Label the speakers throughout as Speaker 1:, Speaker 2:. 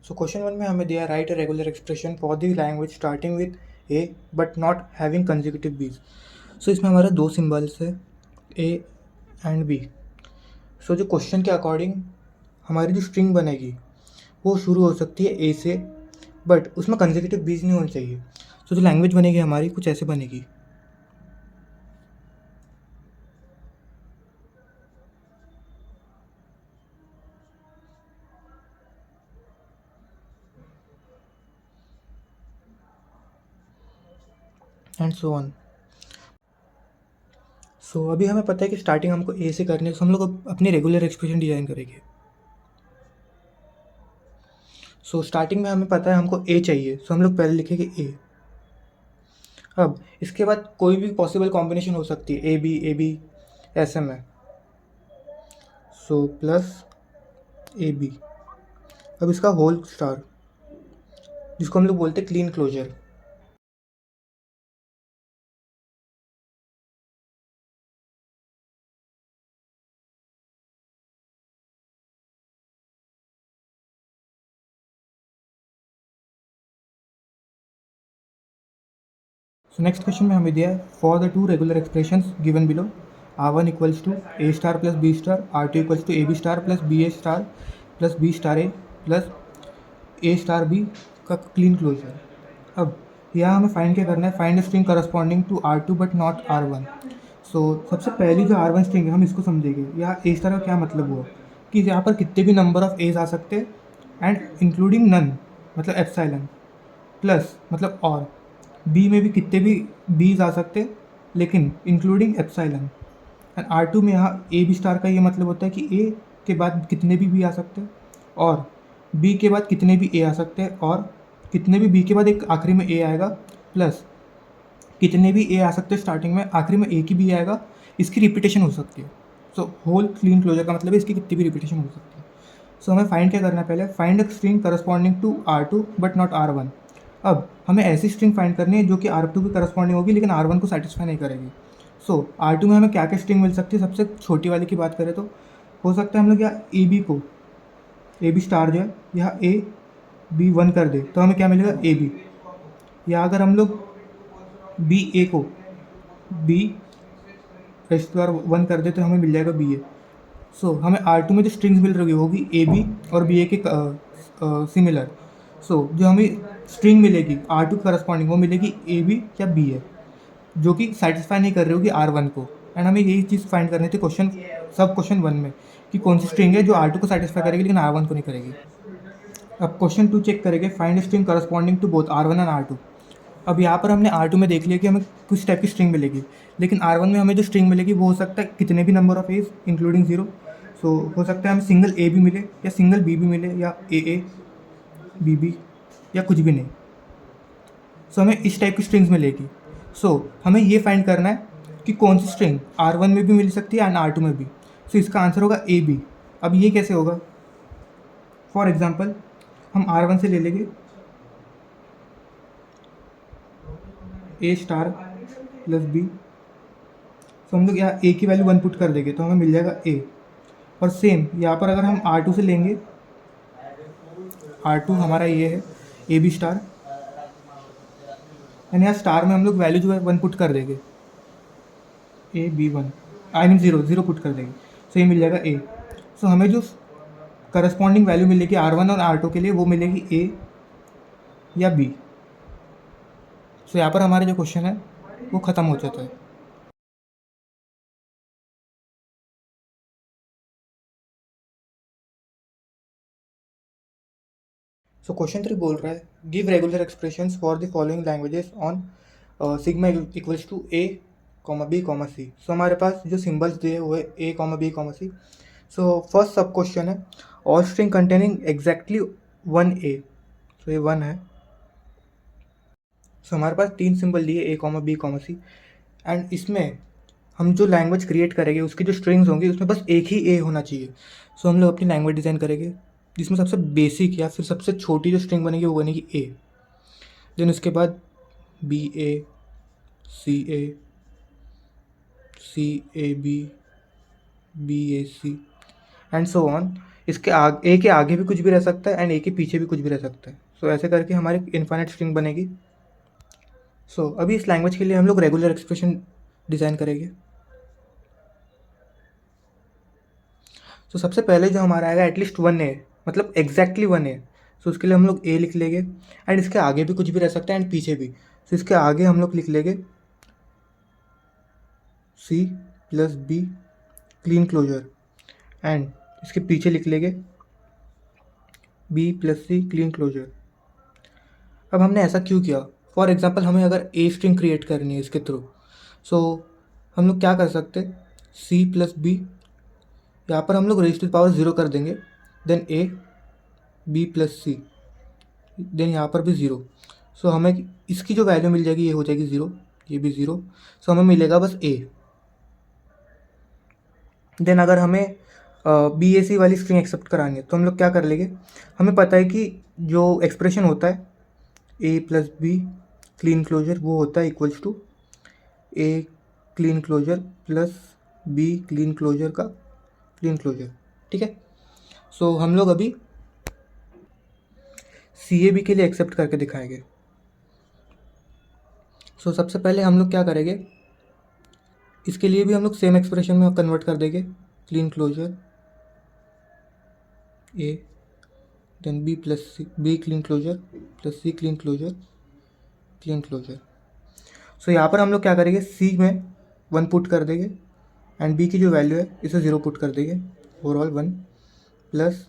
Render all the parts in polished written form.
Speaker 1: So question one में हमें दिया right a regular expression for the language starting with A but not having consecutive बीज। सो इसमें हमारा दो सिंबल्स है ए एंड बी। सो जो क्वेश्चन के अकॉर्डिंग हमारी जो स्ट्रिंग बनेगी वो शुरू हो सकती है ए से, बट उसमें कंसेक्यूटिव बीज नहीं होनी चाहिए। सो जो लैंग्वेज बनेगी हमारी कुछ ऐसे बनेगी। And so on. सो अभी हमें पता है कि स्टार्टिंग हमको ए से करनी है, तो हम लोग अपनी रेगुलर एक्सप्रेशन डिज़ाइन करेंगे। सो स्टार्टिंग में हमें पता है हमको ए चाहिए, सो हम लोग पहले लिखेंगे ए। अब इसके बाद कोई भी पॉसिबल कॉम्बिनेशन हो सकती है, ए बी ऐसे में। So plus A B. अब इसका होल स्टार, जिसको हम लोग बोलते हैं Kleene closure. So next question में हमें दिया है for the two regular expressions given below R one equals to A star plus B star, R two equals to A B star plus B A star plus B star A plus A star B का Kleene closure. अब यहाँ हमें find क्या करना है, find string corresponding to are two but not are one. So सबसे पहली जो आर वन स्ट्रिंग है हम इसको समझेंगे। यहाँ ए स्टार का क्या मतलब हुआ कि यहाँ पर कितने भी नंबर ऑफ एज आ सकते हैं एंड इंक्लूडिंग नन मतलब एप्सिलॉन, प्लस मतलब और बी में भी कितने भी बीज आ सकते लेकिन including epsilon. And R two में यहाँ ए बी स्टार का ये मतलब होता है कि ए के बाद कितने भी आ सकते हैं और बी के बाद कितने भी ए आ सकते हैं और कितने भी बी के बाद एक आखिरी में ए आएगा, प्लस कितने भी ए आ सकते हैं स्टार्टिंग में, आखिरी में ए की भी आएगा, इसकी रिपीटेशन हो सकती है। सो होल क्लीन क्लोजर का मतलब है इसकी कितनी भी रिपीटेशन हो सकती है। सो हमें फाइंड क्या करना है, पहले find a string corresponding to are two but not are one. अब हमें ऐसी स्ट्रिंग फाइंड करनी है जो कि आर टू की करस्पॉन्डिंग होगी लेकिन आर वन को सेटिस्फाई नहीं करेगी। सो आर टू में हमें क्या क्या स्ट्रिंग मिल सकती है, सबसे छोटी वाली की बात करें तो हो सकता है हम लोग यहाँ ए बी को ए बी स्टार जो है यहाँ ए बी वन कर दे तो हमें क्या मिलेगा ए बी, या अगर हम लोग बी ए को बी स्क्वायर वन कर दे तो हमें मिल जाएगा बी ए। सो हमें आर टू में जो स्ट्रिंग्स मिल रही होगी ए बी और बी ए के सिमिलर। सो जो हमें स्ट्रिंग मिलेगी आर टू करस्पॉन्डिंग वो मिलेगी ए बी या बी ए, जो कि सेटिस्फाई नहीं कर रही होगी आर वन को। एंड हमें यही चीज़ फाइंड करनी थी क्वेश्चन सब क्वेश्चन वन में कि कौन सी स्ट्रिंग है जो आर टू को सेटिस्फाई करेगी लेकिन आर वन को नहीं करेगी। अब क्वेश्चन टू चेक करेंगे, find string corresponding to both R one and R two. अब यहाँ पर हमने आर टू में देख लिया कि हमें कुछ टाइप की स्ट्रिंग मिलेगी, लेकिन आर वन में हमें जो स्ट्रिंग मिलेगी वो हो सकता है कितने भी number of a's including zero. So हो सकता है हमें सिंगल ए भी मिले या सिंगल बी भी मिले या ए बी बी या कुछ भी नहीं। सो हमें इस टाइप की स्ट्रिंग्स मिलेगी। सो हमें ये फाइंड करना है कि कौन सी स्ट्रिंग आर वन में भी मिल सकती है एंड आर टू में भी। सो इसका आंसर होगा ए बी। अब ये कैसे होगा, फॉर एग्जाम्पल हम आर वन से ले लेंगे ए स्टार प्लस बी। तो हम लोग यहाँ ए की वैल्यू वन पुट कर देंगे तो हमें मिल जाएगा ए। और सेम यहाँ पर अगर हम आर टू से लेंगे, आर टू हमारा ये है ए बी स्टार, एंड यहाँ स्टार में हम लोग वैल्यू जो है वन पुट कर देंगे A B one, I mean zero zero put कर देंगे। सो ये मिल जाएगा ए। सो हमें जो करस्पॉन्डिंग वैल्यू मिलेगी आर वन और आर टू के लिए वो मिलेगी ए या बी। सो यहाँ पर हमारा जो क्वेश्चन है वो ख़त्म हो जाता है। सो क्वेश्चन थ्री बोल रहा है give regular expressions for the following languages on sigma equals to a comma b comma c. So हमारे पास जो सिम्बल्स दिए हुए a comma b comma c. So first sub question है all string containing exactly one a. So ये one है। So हमारे पास तीन सिंबल दिए a comma b comma c, and इसमें हम जो लैंग्वेज क्रिएट करेंगे उसकी जो स्ट्रिंग्स होंगी उसमें बस एक ही ए होना चाहिए। सो हम लोग अपनी लैंग्वेज डिज़ाइन करेंगे जिसमें सबसे बेसिक या फिर सबसे छोटी जो स्ट्रिंग बनेगी वो बनेगी ए। देन उसके बाद B A C A C A B B A C and so on. इसके आगे, ए के आगे भी कुछ भी रह सकता है एंड ए के पीछे भी कुछ भी रह सकता है। सो ऐसे करके हमारी इनफाइनाइट स्ट्रिंग बनेगी। सो अभी इस लैंग्वेज के लिए हम लोग रेगुलर एक्सप्रेशन डिज़ाइन करेंगे। तो सबसे पहले जो हमारा आएगा एटलीस्ट 1 ए, मतलब एग्जैक्टली 1 ए। सो उसके लिए हम लोग ए लिख लेंगे एंड इसके आगे भी कुछ भी रह सकता है एंड पीछे भी। सो इसके आगे हम लोग लिख लेंगे C plus B Kleene closure and इसके पीछे लिख लेंगे बी प्लस सी क्लीन क्लोजर। अब हमने ऐसा क्यों किया? फॉर एग्जाम्पल हमें अगर ए स्ट्रिंग क्रिएट करनी है इसके थ्रू, सो हम लोग क्या कर सकते हैं, सी प्लस बी, यहाँ पर हम लोग रेज़ टू द पावर 0 कर देंगे, देन ए बी प्लस सी, देन यहाँ पर भी 0। सो हमें इसकी जो वैल्यू मिल जाएगी ये हो जाएगी 0, ये भी 0। सो हमें मिलेगा बस ए। देन अगर हमें बी ए सी वाली स्ट्रिंग एक्सेप्ट करानी है तो हम लोग क्या कर लेंगे, हमें पता है कि जो एक्सप्रेशन होता है A plus B Kleene closure वो होता है equals to A Kleene closure plus B Kleene closure का क्लीन क्लोजर। ठीक है, सो हम लोग अभी सी ए बी के लिए एक्सेप्ट करके दिखाएंगे। सो सबसे पहले हम लोग क्या करेंगे, इसके लिए भी हम लोग सेम एक्सप्रेशन में कन्वर्ट कर देंगे, Kleene closure a then b plus c b Kleene closure plus C Kleene closure Kleene closure. So यहाँ पर हम लोग क्या करेंगे, सी में 1 पुट कर देंगे एंड बी की जो वैल्यू है इसे 0 पुट कर देंगे, ओवरऑल 1 प्लस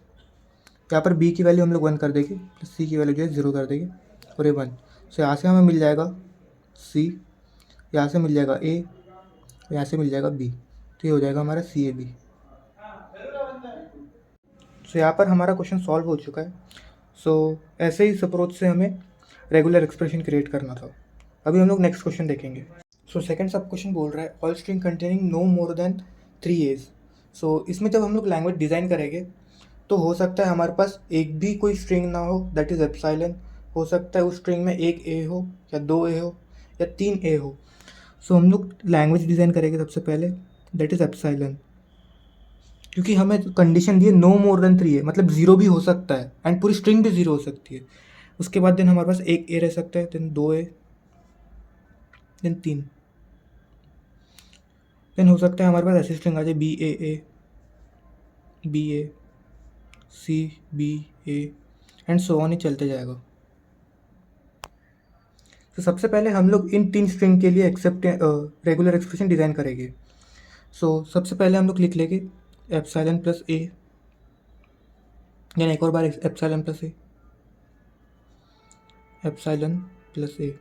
Speaker 1: यहाँ पर बी की वैल्यू हम लोग 1 कर देंगे प्लस सी की वैल्यू जो है 0 कर देंगे और ये 1। सो यहाँ से हमें मिल जाएगा सी, यहाँ से मिल जाएगा ए, यहाँ से मिल जाएगा बी, तो ये हो जाएगा हमारा सी ए बी। सो यहाँ पर हमारा क्वेश्चन सॉल्व हो चुका है। सो ऐसे ही इस अप्रोच से हमें रेगुलर एक्सप्रेशन क्रिएट करना था। अभी हम लोग नेक्स्ट क्वेश्चन देखेंगे। सो सेकंड सब क्वेश्चन बोल रहा है all string containing no more than 3 a's. So इसमें जब हम लोग लैंग्वेज डिज़ाइन करेंगे तो हो सकता है हमारे पास एक भी कोई स्ट्रिंग ना हो, दैट इज़ एप्सिलॉन। हो सकता है उस स्ट्रिंग में एक ए हो या 2 ए हो या 3 ए हो। सो हम लोग लैंग्वेज डिज़ाइन करेंगे सबसे पहले, दैट इज़ एप्सिलॉन, क्योंकि हमें कंडीशन दी है नो मोर देन 3 है, मतलब 0 भी हो सकता है एंड पूरी स्ट्रिंग भी 0 हो सकती है। उसके बाद देन हमारे पास एक ए रह सकता है, देन 2 ए, देन 3, देन हो सकता है हमारे पास ऐसी स्ट्रिंग आ जाए b a, b A, c b a and so on ही चलते जाएगा। तो सबसे पहले हम लोग इन 3 स्ट्रिंग के लिए रेगुलर एक्सप्रेशन डिज़ाइन करेंगे। सो सबसे पहले हम लोग लिख लेंगे एप्सिलॉन प्लस ए, यानी एक और बार एप्सिलॉन प्लस ए, एप्सिलॉन प्लस ए।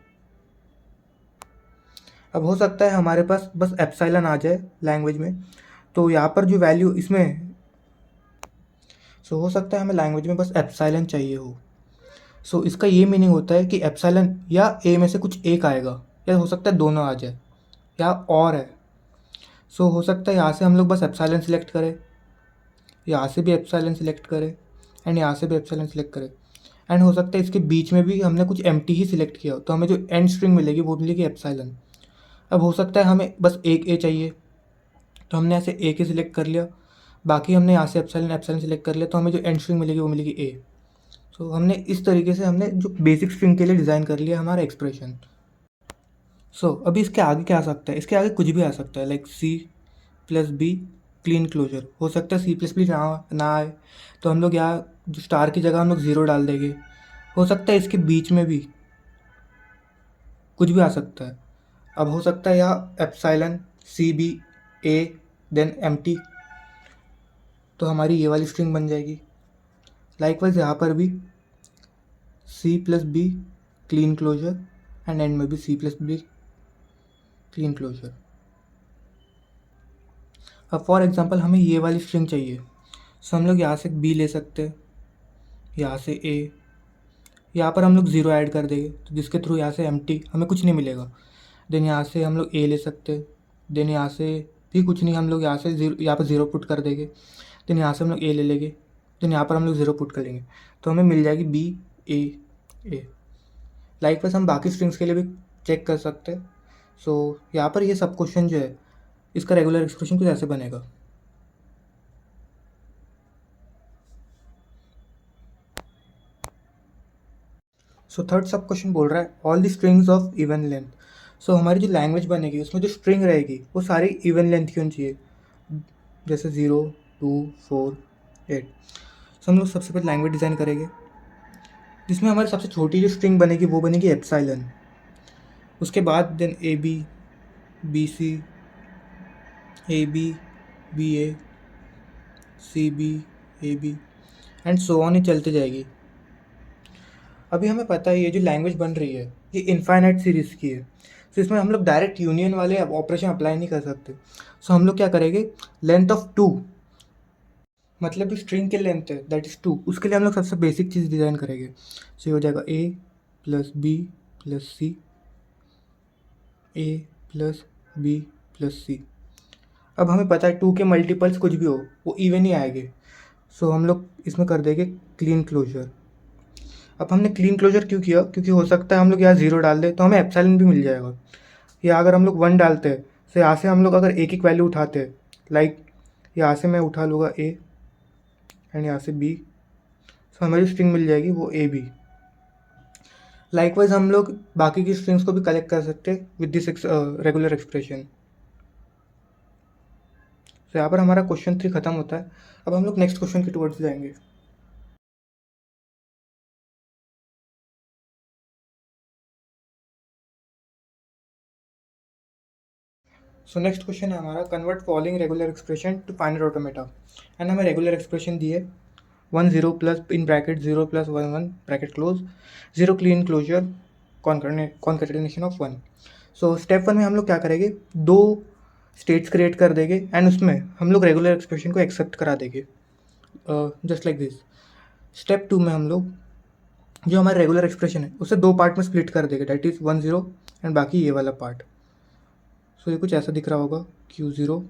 Speaker 1: अब हो सकता है हमारे पास बस एप्सिलॉन आ जाए लैंग्वेज में, तो यहाँ पर जो वैल्यू इसमें, सो हो सकता है हमें लैंग्वेज में बस एप्सिलॉन चाहिए हो। सो इसका ये मीनिंग होता है कि एप्सिलॉन या ए में से कुछ एक आएगा, या हो सकता है दोनों आ जाए, या और है। सो हो सकता है यहाँ से हम लोग बस एप्सिलॉन सेलेक्ट करें, यहाँ से भी एप्सिलॉन सेलेक्ट करें एंड यहाँ से भी एप्सिलॉन सेलेक्ट करें, एंड हो सकता है इसके बीच में भी हमने कुछ एम्प्टी ही सिलेक्ट किया हो, तो हमें जो एंड स्ट्रिंग मिलेगी वो मिलेगी एप्सिलॉन। अब हो सकता है हमें बस एक ए चाहिए, तो हमने ऐसे ए के सिलेक्ट कर लिया, बाकी हमने यहाँ से एप्सिलॉन सिलेक्ट कर लिया, तो हमें जो एंड स्ट्रिंग मिलेगी वो मिलेगी ए। तो हमने इस तरीके से हमने जो बेसिक स्ट्रिंग के लिए डिज़ाइन कर लिया हमारा एक्सप्रेशन। सो अभी इसके आगे क्या आ सकता है, इसके आगे कुछ भी आ सकता है, like C plus B Kleene closure. हो सकता है सी प्लस बी ना आए, तो हम लोग यहाँ जो स्टार की जगह हम लोग 0 डाल देंगे। हो सकता है इसके बीच में भी कुछ भी आ सकता है। अब हो सकता है यहाँ epsilon C b A then empty, तो हमारी ये वाली स्ट्रिंग बन जाएगी। लाइकवाइज यहाँ पर भी C plus B Kleene closure and end में भी C plus B Kleene closure. अब फॉर एग्जांपल हमें ये वाली स्ट्रिंग चाहिए, सो हम लोग यहाँ से बी ले सकते हैं, यहाँ से ए, यहाँ पर हम लोग 0 ऐड कर देंगे, तो जिसके थ्रू यहाँ से एम्प्टी हमें कुछ नहीं मिलेगा। देन यहाँ से हम लोग ए ले सकते हैं, देन यहाँ से भी कुछ नहीं, हम लोग यहाँ से 0, यहाँ पर 0 पुट कर देंगे, देन यहाँ से हम लोग ए ले लेंगे, देन यहाँ पर हम लोग 0 पुट कर लेंगे, तो हमें मिल जाएगी बी ए। लाइकवाइज हम बाकी स्ट्रिंग्स के लिए भी चेक कर सकते हैं। सो यहाँ पर ये सब क्वेश्चन जो है इसका रेगुलर एक्सप्रेशन कुछ ऐसे बनेगा। सो थर्ड सब क्वेश्चन बोल रहा है all the strings of even length. So हमारी जो लैंग्वेज बनेगी उसमें जो स्ट्रिंग रहेगी वो सारी इवन लेंथ की होनी चाहिए, जैसे 0, 2, 4, 8। सो हम लोग सबसे पहले लैंग्वेज डिज़ाइन करेंगे जिसमें हमारी सबसे छोटी जो स्ट्रिंग बनेगी वो बनेगी एप्सिलॉन। उसके बाद then A B, b c, A b A, c b, a b and so on ही चलते जाएगी। अभी हमें पता है ये जो लैंग्वेज बन रही है ये इनफाइनाइट सीरीज़ की है, तो इसमें हम लोग डायरेक्ट यूनियन वाले ऑपरेशन अप्लाई नहीं कर सकते। सो हम लोग क्या करेंगे, लेंथ ऑफ 2, मतलब जो स्ट्रिंग की लेंथ है दैट इज़ 2, उसके लिए हम लोग सबसे बेसिक चीज़ डिज़ाइन करेंगे। सो ये हो जाएगा ए प्लस बी प्लस सी, ए प्लस बी प्लस सी। अब हमें पता है 2 के मल्टीपल्स कुछ भी हो वो इवन ही आएंगे। सो हम लोग इसमें कर देंगे क्लीन क्लोजर। अब हमने क्लीन क्लोजर क्यों किया, क्योंकि हो सकता है हम लोग यहाँ 0 डाल दें तो हमें एप्सिलॉन भी मिल जाएगा, या अगर हम लोग 1 डालते हैं तो यहाँ से हम लोग अगर एक एक वैल्यू उठाते हैं, लाइक यहाँ से मैं उठा लूँगा ए एंड यहाँ से बी, सो हमें जो स्ट्रिंग मिल जाएगी वो ए बी। लाइकवाइज हम लोग बाकी की स्ट्रिंग्स को भी कलेक्ट कर सकते हैं विद दिस रेगुलर एक्सप्रेशन। तो यहाँ पर हमारा क्वेश्चन 3 खत्म होता है। अब हम लोग नेक्स्ट क्वेश्चन के टुवर्ड्स जाएंगे। सो नेक्स्ट क्वेश्चन है हमारा convert following regular expression to final automata. And हमें रेगुलर एक्सप्रेशन दी है 1 0 प्लस इन ब्रैकेट 0 प्लस 1 1 bracket close 0 Kleene closure concatenation of 1। So step 1 में हम लोग क्या करेंगे, 2 स्टेट्स क्रिएट कर देंगे एंड उसमें हम लोग रेगुलर एक्सप्रेशन को एक्सेप्ट करा देंगे जस्ट लाइक दिस। स्टेप 2 में हम लोग जो हमारा रेगुलर एक्सप्रेशन है उसे 2 पार्ट में स्प्लिट कर देंगे, दैट इज़ 1 0 एंड बाकी ये वाला पार्ट। सो ये कुछ ऐसा दिख रहा होगा Q0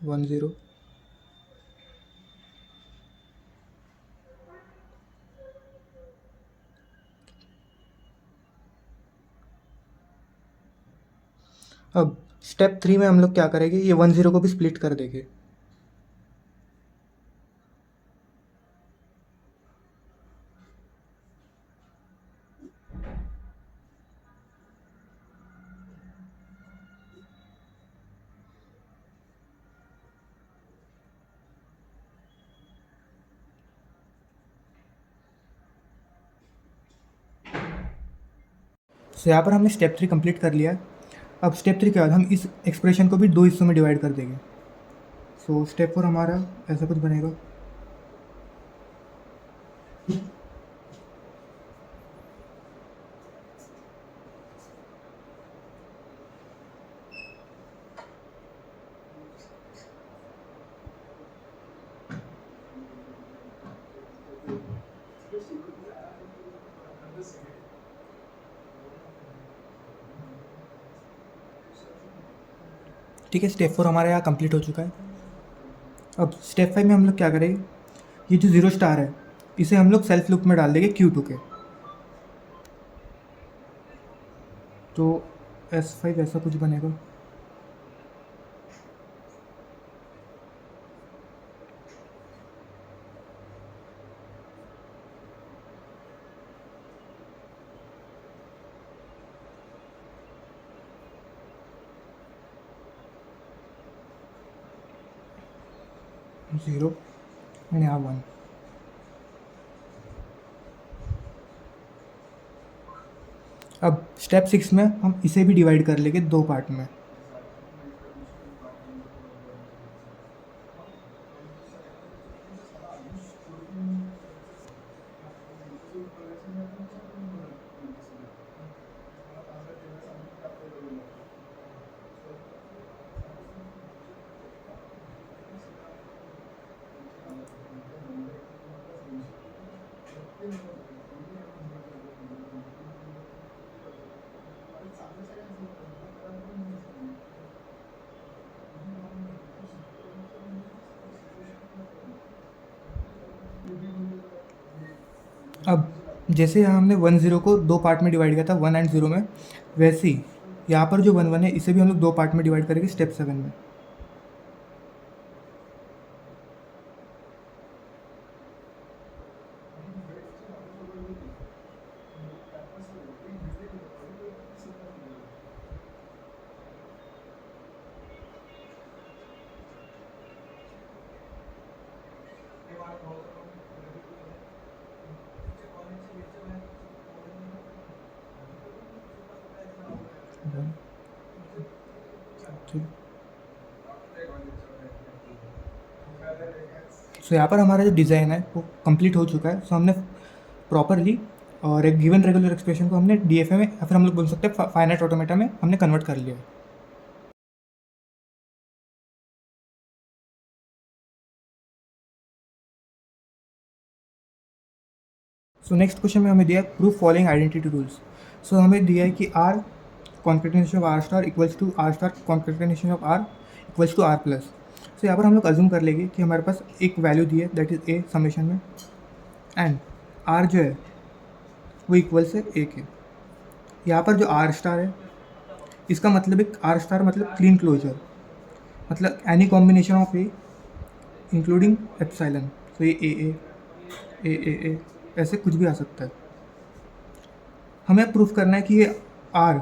Speaker 1: 1 0 अब स्टेप 3 में हम लोग क्या करेंगे, ये 1 0 को भी स्प्लिट कर देंगे। सो यहाँ पर हमने स्टेप 3 कंप्लीट कर लिया। अब स्टेप 3 के बाद हम इस एक्सप्रेशन को भी 2 हिस्सों में डिवाइड कर देंगे। सो स्टेप 4 हमारा ऐसा कुछ बनेगा। ठीक है, स्टेप 4 हमारा यहाँ कंप्लीट हो चुका है। अब स्टेप 5 में हम लोग क्या करेंगे, ये जो 0 स्टार है इसे हम लोग सेल्फ लूप में डाल देंगे Q2 के। तो S5 ऐसा कुछ बनेगा। ज़ीरो एंड यहाँ 1। अब स्टेप 6 में हम इसे भी डिवाइड कर लेंगे 2 पार्ट में। अब जैसे यहाँ हमने 1 0 को 2 पार्ट में डिवाइड किया था 1 एंड 0 में, वैसे ही यहाँ पर जो 1 1 है इसे भी हम लोग 2 पार्ट में डिवाइड करेंगे स्टेप 7 में। सो यहाँ पर हमारा जो डिज़ाइन है वो कंप्लीट हो चुका है. सो हमने प्रॉपरली और एक गिवन रेगुलर एक्सप्रेशन को हमने DFA में या फिर हम लोग बोल सकते हैं फाइनाइट ऑटोमेटा में हमने कन्वर्ट कर लिया है. सो नेक्स्ट क्वेश्चन में हमें दिया है proof following identity rules. So हमें दिया है कि r concatenation of are star equals to are star concatenation of r equals to are plus. So यहाँ पर हम लोग अज्यूम कर लेंगे कि हमारे पास एक वैल्यू दी है दैट इज़ ए समेशन में, एंड आर जो है वो इक्वल से ए के. यहाँ पर जो आर स्टार है इसका मतलब एक आर स्टार मतलब क्लीन क्लोजर, मतलब any combination of a including epsilon. So ये ए ऐसे कुछ भी आ सकता है. हमें प्रूफ करना है कि ये R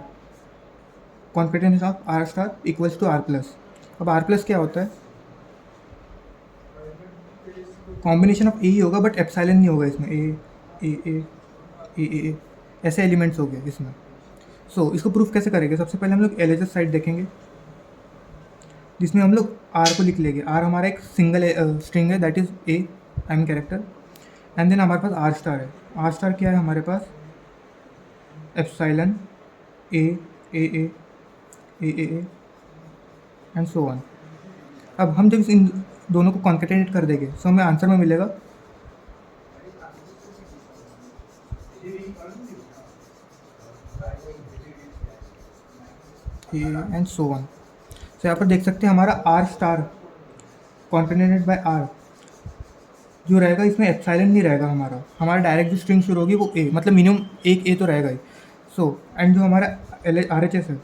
Speaker 1: concatenation of are star equals to are plus. अब आर प्लस क्या होता है? कॉम्बिनेशन ऑफ ए ही होगा बट एप्सिलॉन नहीं होगा इसमें. ए ऐसे एलिमेंट्स हो गए इसमें. सो इसको प्रूफ कैसे करेंगे? सबसे पहले हम लोग LHS साइड देखेंगे जिसमें हम लोग आर को लिख लेंगे. आर हमारा एक सिंगल स्ट्रिंग है that is a prime character, and then हमारे पास आर स्टार है. आर स्टार क्या है हमारे पास? Epsilon a and so on. अब हम जब इन दोनों को कॉन्केटेनेट कर देंगे सो हमें आंसर में मिलेगा एंड सो ऑन. सो यहाँ पर देख सकते हैं हमारा आर स्टार कॉन्केटेनेटेड बाय आर जो रहेगा इसमें एप्सिलॉन नहीं रहेगा. हमारा डायरेक्ट जो स्ट्रिंग शुरू होगी वो ए, मतलब मिनिमम एक ए तो रहेगा ही. सो एंड जो हमारा RHS है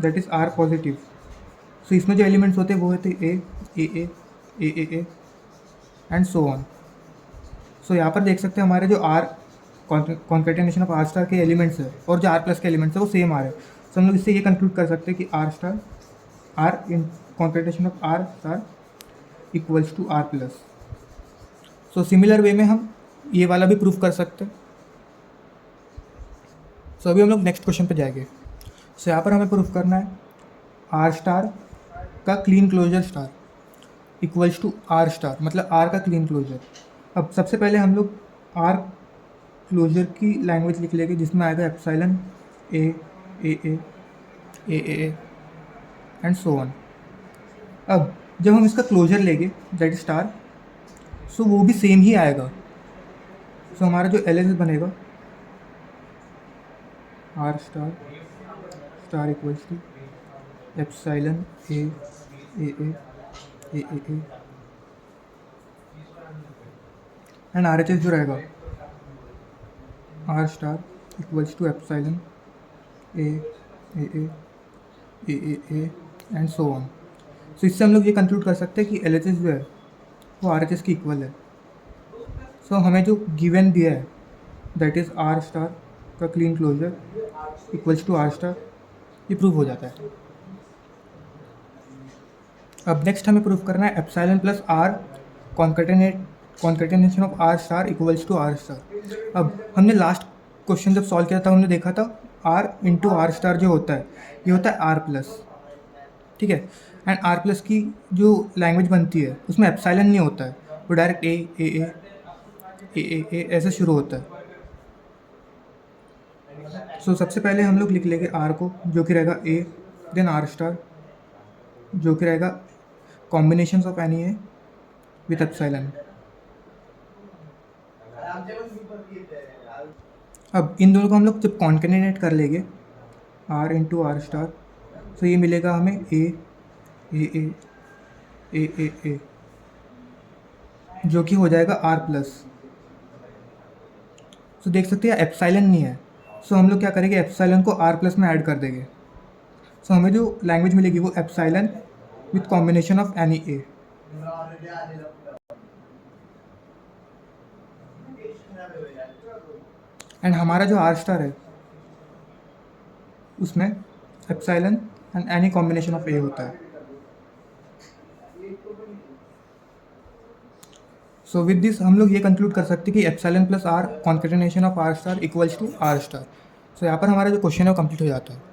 Speaker 1: दैट इज़ आर पॉजिटिव. सो इसमें जो एलिमेंट्स होते हैं वो होते ए एंड सो ऑन. सो यहाँ पर देख सकते हैं हमारे जो R concatenation of are star के एलिमेंट्स है और जो आर प्लस के एलिमेंट्स है वो सेम आ रहे हैं. सो हम लोग इससे ये कंक्लूड कर सकते हैं कि R in concatenation of are star equals to are plus. So similar way में हम ये वाला भी प्रूफ कर सकते हैं. सो अभी हम लोग नेक्स्ट क्वेश्चन पे जाएंगे. सो यहाँ पर हमें प्रूफ करना है आर स्टार का Kleene closure star equals to are star, मतलब आर का क्लीन क्लोजर. अब सबसे पहले हम लोग आर क्लोजर की लैंग्वेज लिख लेंगे जिसमें आएगा epsilon a and so on. अब जब हम इसका क्लोजर लेंगे दैट स्टार, सो वो भी सेम ही आएगा. सो हमारा जो LHS बनेगा r star equals to epsilon a and RHS जो रहेगा r star equals to epsilon a and so on. So इससे हम लोग ये कंक्लूड कर सकते हैं कि LHS जो है वो RHS की इक्वल है. सो हमें जो गिवन दिया है दैट इज़ आर स्टार का Kleene closure equals to are star, ये प्रूव हो जाता है. अब नेक्स्ट हमें प्रूफ करना है epsilon plus are concatenation of are star equals to are star. अब हमने लास्ट क्वेश्चन जब सॉल्व किया था हमने देखा था आर इंटू आर स्टार जो होता है ये होता है आर प्लस, ठीक है. एंड आर प्लस की जो लैंग्वेज बनती है उसमें एप्सिलॉन नहीं होता है, वो डायरेक्ट ए ऐसे शुरू होता है. सो सबसे पहले हम लोग लिख लेंगे आर को जो कि रहेगा ए, देन आर स्टार जो कि रहेगा combinations of any A with epsilon. अब इन दोनों को हम लोग जब कॉन्केटेनेट कर लेंगे आर इंटू आर स्टार, तो ये मिलेगा हमें ए जो कि हो जाएगा आर प्लस. सो देख सकते हैं एप्सिलॉन नहीं है, सो हम लोग क्या करेंगे एप्सिलॉन को आर प्लस में ऐड कर देंगे. सो हमें जो लैंग्वेज मिलेगी वो epsilon with combination of any a. And हमारा जो आर स्टार है उसमें epsilon and any combination of a होता है. सो विद दिस हम लोग ये कंक्लूड कर सकते हैं कि epsilon plus are concatenation of are star equals to are star. So यहाँ पर हमारा जो क्वेश्चन है वो कंप्लीट हो जाता है।